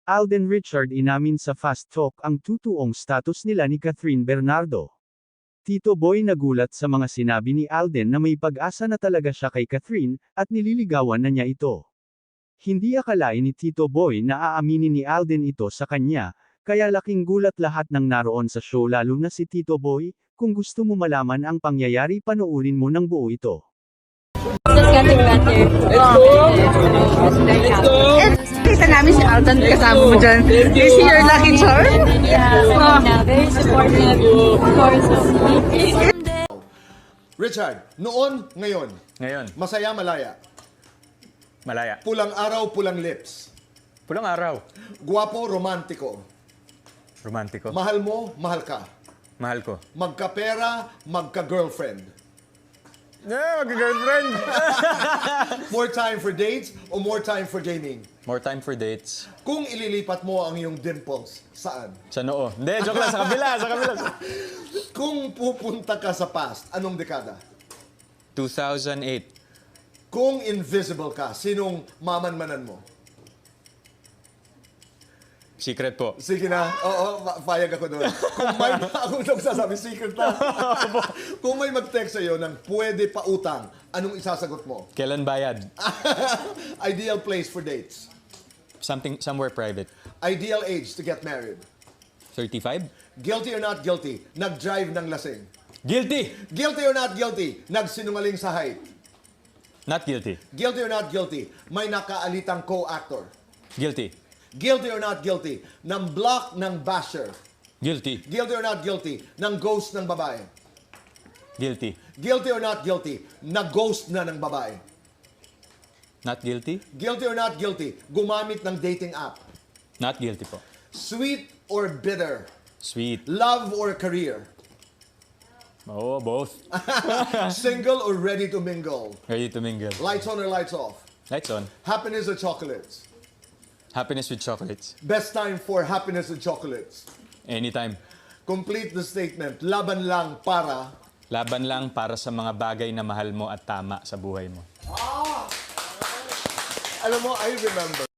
Alden Richard inamin sa Fast Talk ang tutuong status nila ni Catherine Bernardo. Tito Boy nagulat sa mga sinabi ni Alden na may pag-asa na talaga siya kay Catherine, at nililigawan na niya ito. Hindi akalain ni Tito Boy na aaminin ni Alden ito sa kanya, kaya laking gulat lahat ng naroon sa show lalo na si Tito Boy. Kung gusto mo malaman ang pangyayari panoorin mo ng buo ito. Just getting better. Let's go! Kita namin si Alden kasama mo dyan. Is he your lucky charm? Yeah, very supportive. Of course. Richard, noon, ngayon. Ngayon, Masaya, malaya. malaya. Pulang araw, pulang lips. Pulang araw. Guwapo, romantiko. Romantiko. Mahal mo, mahal ka. Mahal ko. Magkapera, magka-girlfriend. Mag-girlfriend! More time for dates o more time for gaming? More time for dates. Kung ililipat mo ang iyong dimples, saan? Sa noo. Hindi, joke lang. Sa kabila, sa kabila. Kung pupunta ka sa past, anong dekada? 2008. Kung invisible ka, sinong mamanmanan mo? Secret po. Sige na. Oo, payag ako doon. Kung may, ako nung sasabi, secret na. Kung may mag-text sa'yo ng pwede pa utang, anong isasagot mo? Kailan bayad? Ideal place for dates. Somewhere private. Ideal age to get married. 35? Guilty or not guilty? Nag-drive ng lasing. Guilty! Guilty or not guilty? Nagsinungaling sa height. Not guilty. Guilty or not guilty? May nakaalitang co-actor. Guilty. Guilty or not guilty? Ng block ng basher. Guilty. Guilty or not guilty? Ng ghost ng babae. Guilty. Guilty or not guilty? Nag-ghost na ng babae. Not guilty? Guilty or not guilty? Gumamit ng dating app. Not guilty po. Sweet or bitter? Sweet. Love or career? Oo, both. Single or ready to mingle? Ready to mingle. Lights on or lights off? Lights on. Happiness or chocolates? Happiness with chocolates. Best time for happiness and chocolates. Anytime. Complete the statement. Laban lang para... Laban lang para sa mga bagay na mahal mo at tama sa buhay mo. Alam mo, I remember.